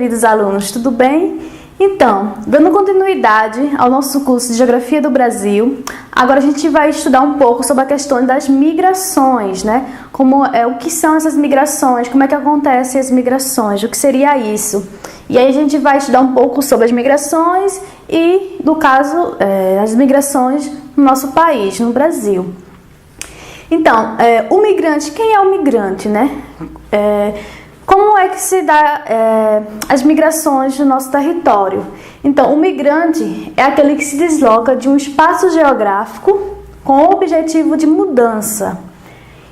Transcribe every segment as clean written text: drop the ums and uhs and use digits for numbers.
queridos alunos, tudo bem? Então, dando continuidade ao nosso curso de Geografia do Brasil, agora a gente vai estudar um pouco sobre a questão das migrações, né? O que são essas migrações, como é que acontecem as migrações, o que seria isso? E aí a gente vai estudar um pouco sobre as migrações e, no caso, as migrações no nosso país, no Brasil. Então, o migrante, quem é o migrante, né? Como é que se dá as migrações no nosso território? Então, o migrante é aquele que se desloca de um espaço geográfico com o objetivo de mudança,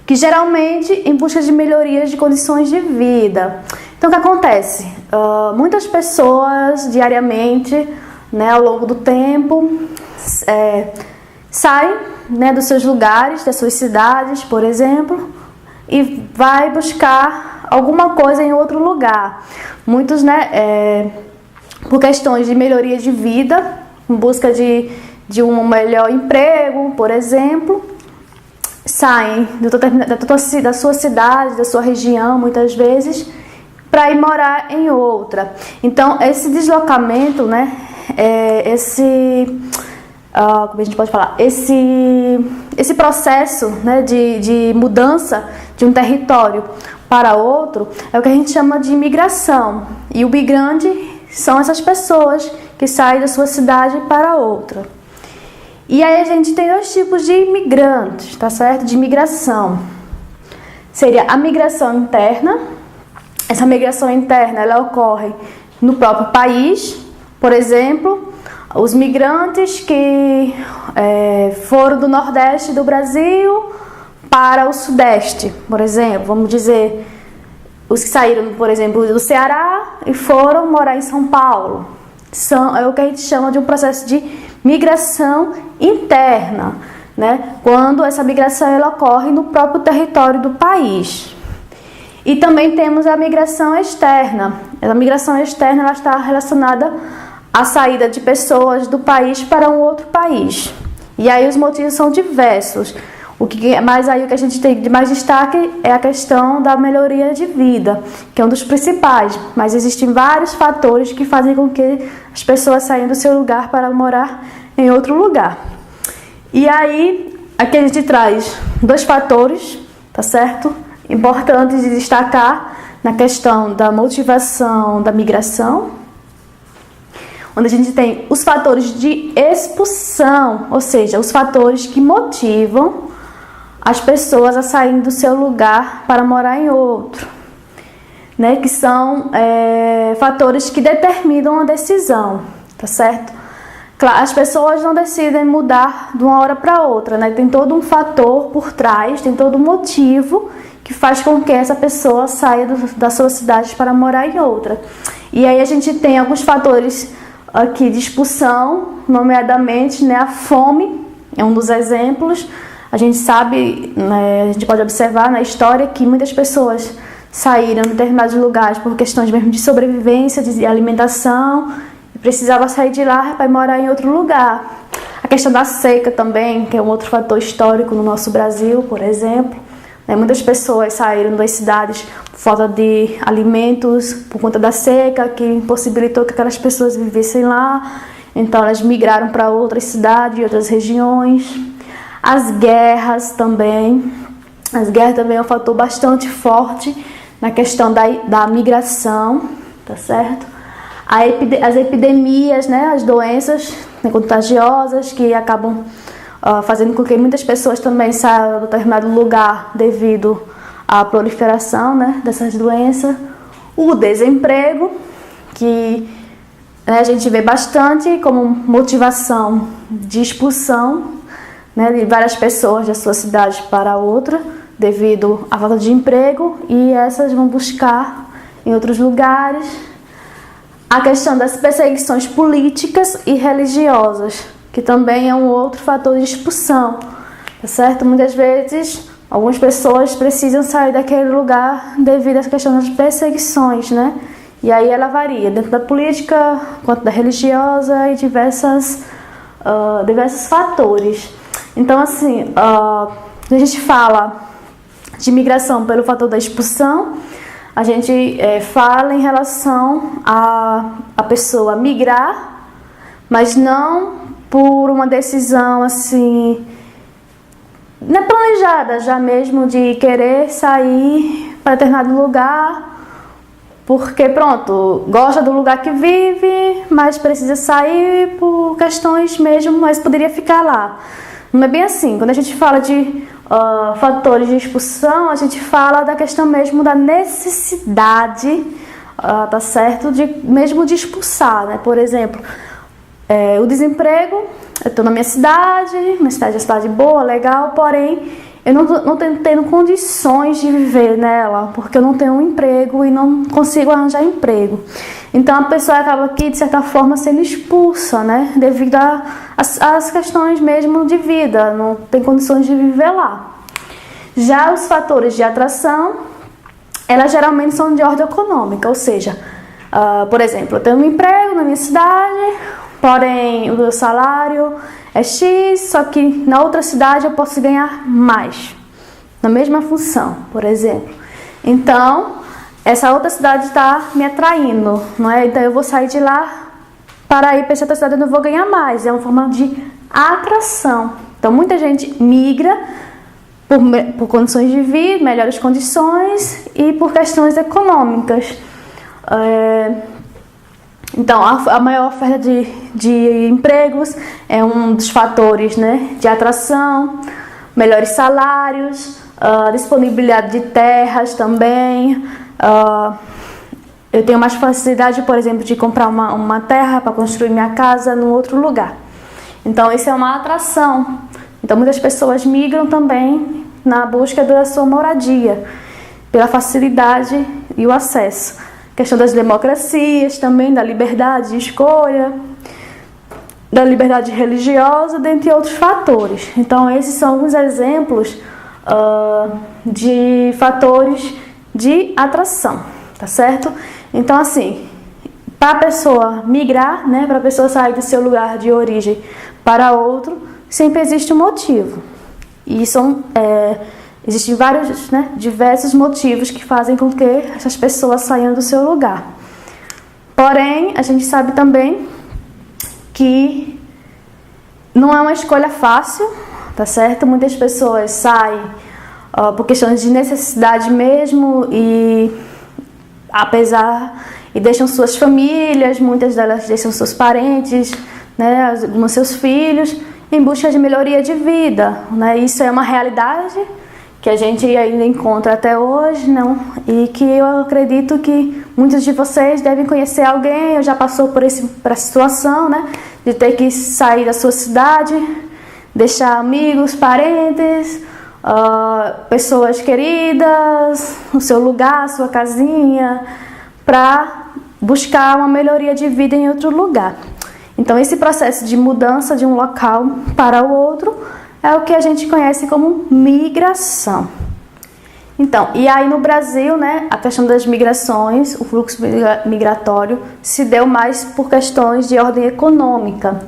que geralmente em busca de melhorias de condições de vida. Então, o que acontece? Muitas pessoas diariamente, né, ao longo do tempo, saem, né, dos seus lugares, das suas cidades, por exemplo, e vai buscar alguma coisa em outro lugar. Muitos, né, por questões de melhoria de vida, em busca de um melhor emprego, por exemplo, saem da sua cidade, da sua região, muitas vezes, para ir morar em outra. Então, esse deslocamento, né, como a gente pode falar, esse processo, né, de mudança de um território para outro é o que a gente chama de imigração. E o migrante são essas pessoas que saem da sua cidade para outra. E aí a gente tem dois tipos de imigrantes, tá certo? De imigração. Seria a migração interna. Essa migração interna, ela ocorre no próprio país. Por exemplo, os migrantes que foram do Nordeste do Brasil para o Sudeste, por exemplo, vamos dizer, os que saíram, por exemplo, do Ceará e foram morar em São Paulo. É o que a gente chama de um processo de migração interna, né? Quando essa migração ela ocorre no próprio território do país. E também temos a migração externa. A migração externa ela está relacionada à saída de pessoas do país para um outro país. E aí os motivos são diversos. O que a gente tem de mais destaque é a questão da melhoria de vida, que é um dos principais, mas existem vários fatores que fazem com que as pessoas saiam do seu lugar para morar em outro lugar. E aí, aqui a gente traz dois fatores, tá certo? Importantes de destacar na questão da motivação da migração, onde a gente tem os fatores de expulsão, ou seja, os fatores que motivam as pessoas a saírem do seu lugar para morar em outro, né? Que são fatores que determinam a decisão, tá certo? Claro, as pessoas não decidem mudar de uma hora para outra, né? Tem todo um fator por trás, tem todo um motivo que faz com que essa pessoa saia da sua cidade para morar em outra. E aí a gente tem alguns fatores aqui de expulsão, nomeadamente, né, a fome é um dos exemplos. A gente sabe, né, a gente pode observar na história que muitas pessoas saíram de determinados lugares por questões mesmo de sobrevivência, de alimentação, e precisava sair de lá para morar em outro lugar. A questão da seca também, que é um outro fator histórico no nosso Brasil, por exemplo. Muitas pessoas saíram das cidades por falta de alimentos, por conta da seca, que impossibilitou que aquelas pessoas vivessem lá. Então elas migraram para outras cidades, outras regiões. As guerras também é um fator bastante forte na questão da migração, tá certo? As epidemias, né, as doenças, né, contagiosas que acabam fazendo com que muitas pessoas também saiam de determinado lugar devido à proliferação, né, dessas doenças. O desemprego, que, né, a gente vê bastante como motivação de expulsão, né, de várias pessoas da sua cidade para outra devido à falta de emprego, e essas vão buscar em outros lugares. A questão das perseguições políticas e religiosas, que também é um outro fator de expulsão, tá certo? Muitas vezes, algumas pessoas precisam sair daquele lugar devido à questão das perseguições, né? E aí ela varia, dentro da política, quanto da religiosa e diversos fatores. Então, assim, a gente fala de migração pelo fator da expulsão, a gente fala em relação a pessoa migrar, mas não por uma decisão assim, não é planejada já mesmo, de querer sair para determinado lugar, porque pronto, gosta do lugar que vive, mas precisa sair por questões mesmo, mas poderia ficar lá. Não é bem assim. Quando a gente fala de fatores de expulsão, a gente fala da questão mesmo da necessidade, tá certo? Mesmo de expulsar, né? Por exemplo, o desemprego, eu estou na minha cidade é uma cidade boa, legal, porém eu não tenho tendo condições de viver nela, porque eu não tenho um emprego e não consigo arranjar emprego. Então a pessoa acaba aqui, de certa forma, sendo expulsa, né? Devido às questões mesmo de vida, não tem condições de viver lá. Já os fatores de atração, elas geralmente são de ordem econômica, ou seja, por exemplo, eu tenho um emprego na minha cidade, porém o meu salário é X, só que na outra cidade eu posso ganhar mais, na mesma função, por exemplo. Então, essa outra cidade está me atraindo, não é? Então eu vou sair de lá para ir para essa outra cidade, eu não vou ganhar mais. É uma forma de atração. Então muita gente migra por condições de vida, melhores condições e por questões econômicas. Então, a maior oferta de empregos é um dos fatores, né, de atração, melhores salários, disponibilidade de terras também. Eu tenho mais facilidade, por exemplo, de comprar uma terra para construir minha casa em outro lugar. Então, isso é uma atração. Então, muitas pessoas migram também na busca da sua moradia, pela facilidade e o acesso. Questão das democracias também, da liberdade de escolha, da liberdade religiosa, dentre outros fatores. Então, esses são alguns exemplos de fatores de atração, tá certo? Então, assim, para a pessoa migrar, né, para a pessoa sair do seu lugar de origem para outro, sempre existe um motivo. E existem vários, né, diversos motivos que fazem com que essas pessoas saiam do seu lugar. Porém, a gente sabe também que não é uma escolha fácil, tá certo? Muitas pessoas saem por questões de necessidade mesmo e deixam suas famílias, muitas delas deixam seus parentes, né, alguns seus filhos, em busca de melhoria de vida, né? Isso é uma realidade que a gente ainda encontra até hoje, não? E que eu acredito que muitos de vocês devem conhecer alguém, ou já passou por essa situação, né? De ter que sair da sua cidade, deixar amigos, parentes, pessoas queridas, o seu lugar, a sua casinha, para buscar uma melhoria de vida em outro lugar. Então, esse processo de mudança de um local para o outro é o que a gente conhece como migração. Então, e aí no Brasil, né, a questão das migrações, o fluxo migratório se deu mais por questões de ordem econômica,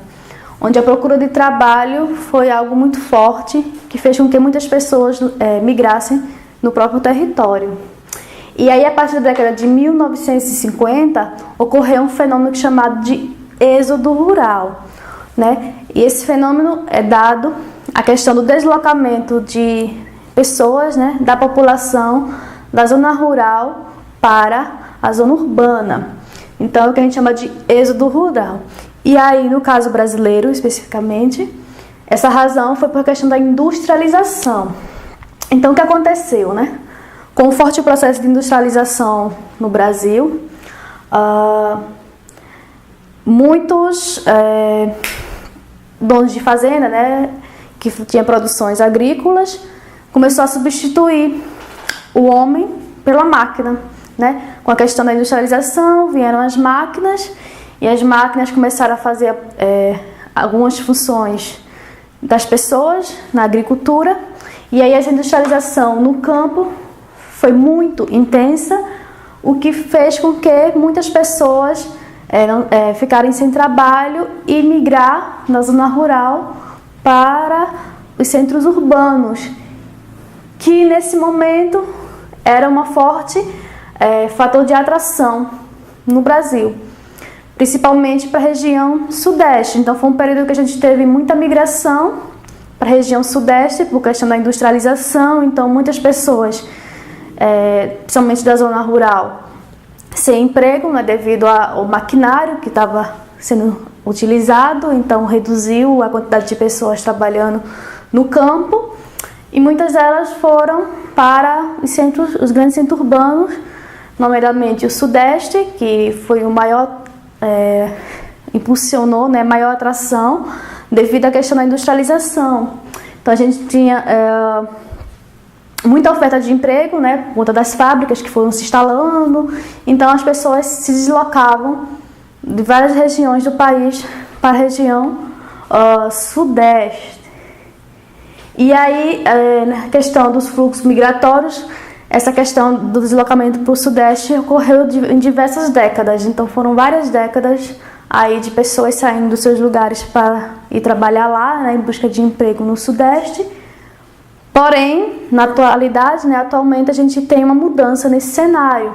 onde a procura de trabalho foi algo muito forte, que fez com que muitas pessoas migrassem no próprio território. E aí, a partir da década de 1950, ocorreu um fenômeno chamado de êxodo rural, né? E esse fenômeno é dado à questão do deslocamento de pessoas, né, da população da zona rural para a zona urbana. Então, é o que a gente chama de êxodo rural. E aí, no caso brasileiro, especificamente, essa razão foi por questão da industrialização. Então, o que aconteceu, né? Com o forte processo de industrialização no Brasil, muitos donos de fazenda, né, que tinham produções agrícolas, começou a substituir o homem pela máquina, né? Com a questão da industrialização, vieram as máquinas, e as máquinas começaram a fazer algumas funções das pessoas na agricultura, e aí essa industrialização no campo foi muito intensa, o que fez com que muitas pessoas ficarem sem trabalho e migrar da zona rural para os centros urbanos, que nesse momento era uma forte fator de atração no Brasil, principalmente para a região sudeste. Então foi um período que a gente teve muita migração para a região sudeste por questão da industrialização. Então muitas pessoas, principalmente da zona rural, sem emprego, né, devido ao maquinário que estava sendo utilizado, então reduziu a quantidade de pessoas trabalhando no campo, e muitas delas foram para os grandes centros urbanos, nomeadamente o Sudeste, que foi o maior, impulsionou, né, maior atração devido à questão da industrialização. Então a gente tinha muita oferta de emprego, né, por conta das fábricas que foram se instalando. Então as pessoas se deslocavam de várias regiões do país para a região sudeste. E aí, na questão dos fluxos migratórios, essa questão do deslocamento para o sudeste ocorreu em diversas décadas. Então foram várias décadas aí de pessoas saindo dos seus lugares para ir trabalhar lá, né, em busca de emprego no sudeste. Porém, na atualidade, né, atualmente a gente tem uma mudança nesse cenário.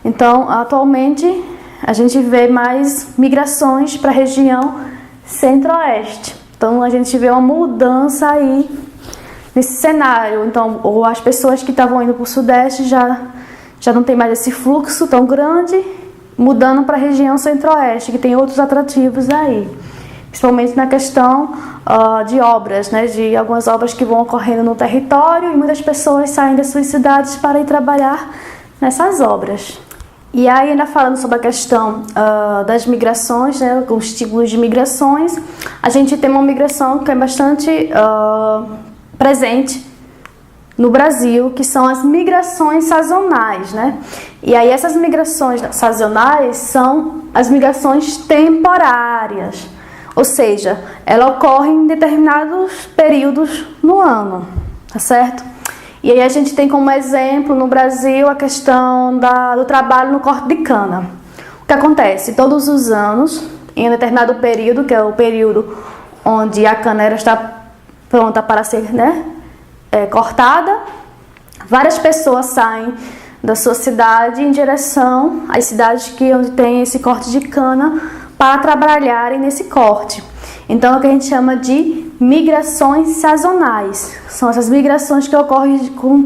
Então, atualmente a gente vê mais migrações para a região centro-oeste. Então a gente vê uma mudança aí nesse cenário. Então, ou as pessoas que estavam indo para o sudeste já não tem mais esse fluxo tão grande, mudando para a região centro-oeste, que tem outros atrativos aí. Principalmente na questão de obras, né, de algumas obras que vão ocorrendo no território, e muitas pessoas saem das suas cidades para ir trabalhar nessas obras. E aí, ainda falando sobre a questão das migrações, né, os tipos de migrações, a gente tem uma migração que é bastante presente no Brasil, que são as migrações sazonais, né? E aí essas migrações sazonais são as migrações temporárias, ou seja, ela ocorre em determinados períodos no ano, tá certo? E aí a gente tem como exemplo no Brasil a questão do trabalho no corte de cana. O que acontece? Todos os anos, em um determinado período, que é o período onde a cana está pronta para ser, né, cortada, várias pessoas saem da sua cidade em direção às cidades onde tem esse corte de cana para trabalharem nesse corte. Então é o que a gente chama de migrações sazonais. São essas migrações que ocorrem com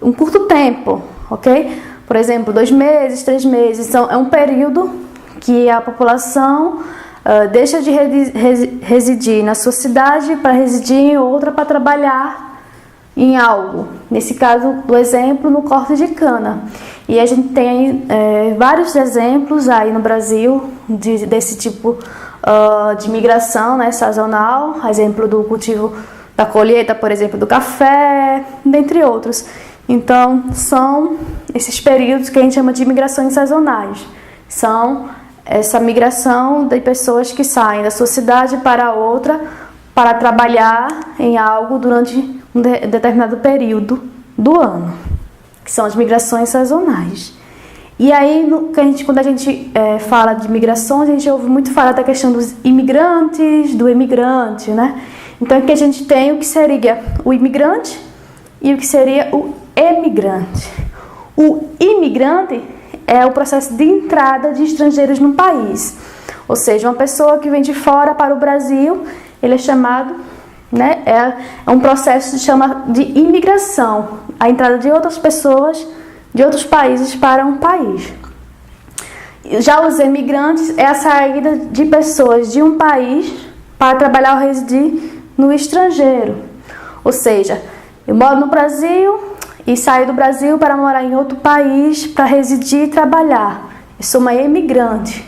um curto tempo, ok? Por exemplo, 2 meses, 3 meses. Então é um período que a população deixa de residir na sua cidade para residir em outra para trabalhar em algo. Nesse caso, do exemplo, no corte de cana. E a gente tem vários exemplos aí no Brasil desse tipo de migração, né, sazonal, exemplo do cultivo da colheita, por exemplo, do café, dentre outros. Então, são esses períodos que a gente chama de migrações sazonais. São essa migração de pessoas que saem da sua cidade para outra para trabalhar em algo durante um determinado período do ano, que são as migrações sazonais. E aí, quando a gente fala de migrações, a gente ouve muito falar da questão dos imigrantes, do emigrante, né? Então, aqui a gente tem o que seria o imigrante e o que seria o emigrante. O imigrante é o processo de entrada de estrangeiros no país. Ou seja, uma pessoa que vem de fora para o Brasil, ele é chamado, né? É um processo que se chama de imigração, a entrada de outras pessoas de outros países para um país. Já os emigrantes é a saída de pessoas de um país para trabalhar ou residir no estrangeiro. Ou seja, eu moro no Brasil e saio do Brasil para morar em outro país para residir e trabalhar. Eu sou uma emigrante.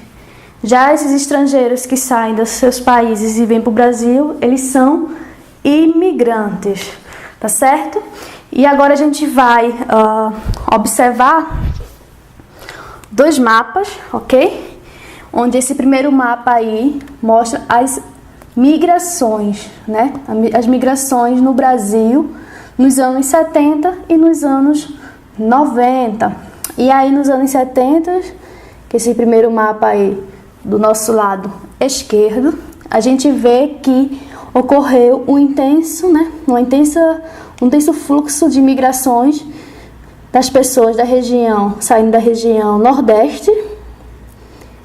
Já esses estrangeiros que saem dos seus países e vêm para o Brasil, eles são imigrantes, tá certo? E agora a gente vai observar 2 mapas, ok? Onde esse primeiro mapa aí mostra as migrações, né? As migrações no Brasil nos anos 70 e nos anos 90. E aí nos anos 70, que esse primeiro mapa aí do nosso lado esquerdo, a gente vê que ocorreu um intenso fluxo de migrações das pessoas da região, saindo da região Nordeste,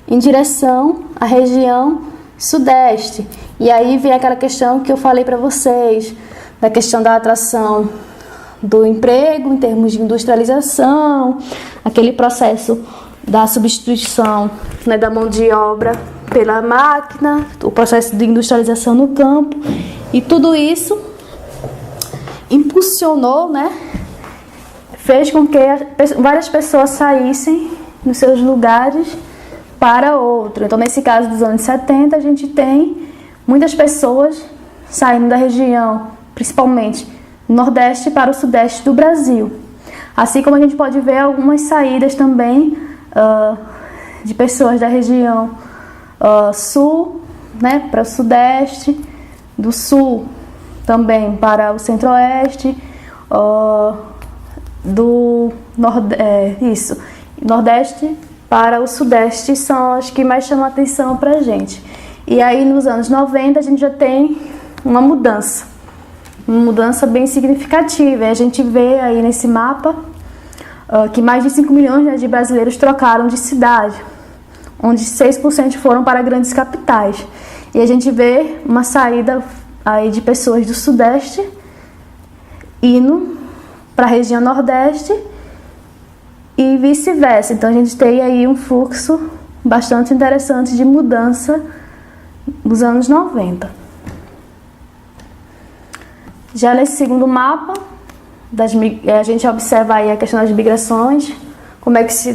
em direção à região Sudeste. E aí vem aquela questão que eu falei para vocês, da questão da atração do emprego em termos de industrialização, aquele processo da substituição, né, da mão de obra pela máquina, o processo de industrialização no campo, e tudo isso impulsionou, né, fez com que várias pessoas saíssem dos seus lugares para outro. Então, nesse caso dos anos 70, a gente tem muitas pessoas saindo da região, principalmente Nordeste, para o Sudeste do Brasil. Assim como a gente pode ver algumas saídas também de pessoas da região Sul, né, para o Sudeste, do Sul também para o Centro-Oeste, do Nordeste para o Sudeste, são as que mais chamam a atenção para a gente. E aí nos anos 90 a gente já tem uma mudança bem significativa. A gente vê aí nesse mapa que mais de 5 milhões, né, de brasileiros trocaram de cidade, onde 6% foram para grandes capitais. E a gente vê uma saída aí de pessoas do Sudeste indo para a região Nordeste e vice-versa. Então a gente tem aí um fluxo bastante interessante de mudança dos anos 90. Já nesse segundo mapa, a gente observa aí a questão das migrações, como é que se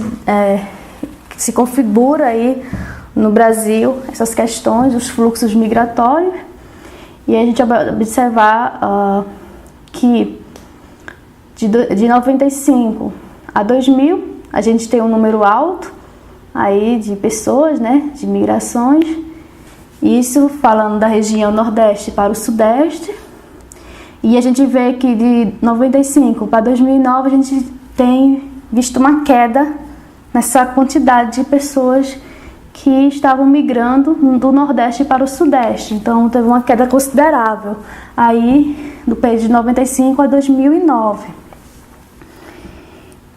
configura aí no Brasil essas questões, os fluxos migratórios. E a gente vai observar que de 95 a 2000, a gente tem um número alto aí de pessoas, né, de migrações. Isso falando da região Nordeste para o Sudeste. E a gente vê que de 95 para 2009 a gente tem visto uma queda nessa quantidade de pessoas que estavam migrando do Nordeste para o Sudeste. Então teve uma queda considerável aí do período de 95 a 2009.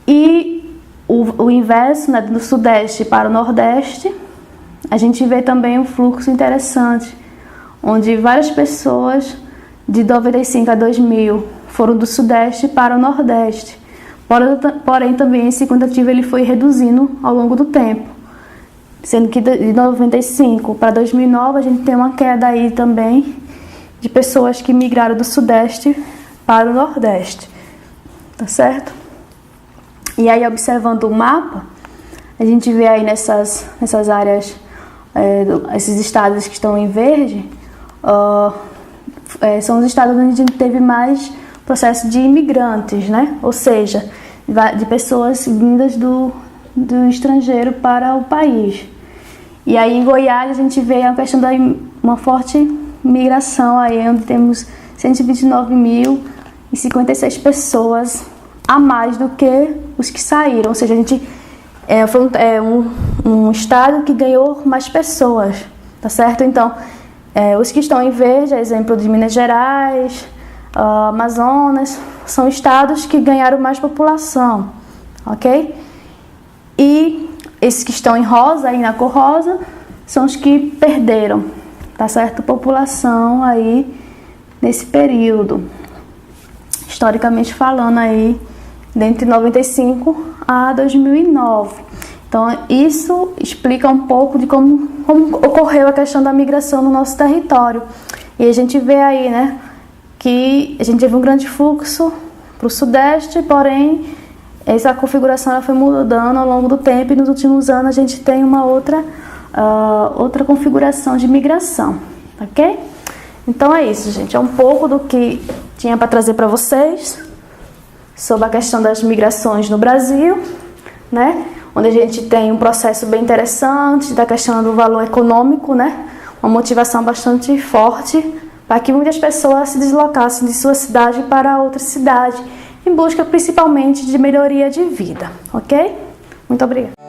E o inverso, né, do Sudeste para o Nordeste, a gente vê também um fluxo interessante, onde várias pessoas de 95 a 2000 foram do Sudeste para o Nordeste. Porém, também esse quantitativo ele foi reduzindo ao longo do tempo, sendo que de 95 para 2009 a gente tem uma queda aí também de pessoas que migraram do Sudeste para o Nordeste, tá certo? E aí, observando o mapa, a gente vê aí nessas áreas, esses estados que estão em verde, são os estados onde a gente teve mais processo de imigrantes, né? Ou seja, de pessoas vindas do estrangeiro para o país. E aí em Goiás a gente vê a questão da uma forte migração aí, onde temos 129.056 pessoas a mais do que os que saíram. Ou seja, a gente foi um estado que ganhou mais pessoas, tá certo? Então, os que estão em verde, exemplo de Minas Gerais, Amazonas, são estados que ganharam mais população, ok? E esses que estão em rosa, aí na cor rosa, são os que perderam, tá certo? População aí nesse período, historicamente falando aí, entre 95 a 2009. Então, isso explica um pouco de como ocorreu a questão da migração no nosso território. E a gente vê aí, né, que a gente teve um grande fluxo para o Sudeste, porém, essa configuração ela foi mudando ao longo do tempo e nos últimos anos a gente tem uma outra configuração de migração, ok? Então é isso, gente. É um pouco do que tinha para trazer para vocês sobre a questão das migrações no Brasil, né? Onde a gente tem um processo bem interessante da questão do valor econômico, né? Uma motivação bastante forte para que muitas pessoas se deslocassem de sua cidade para outra cidade, em busca principalmente de melhoria de vida, ok? Muito obrigada.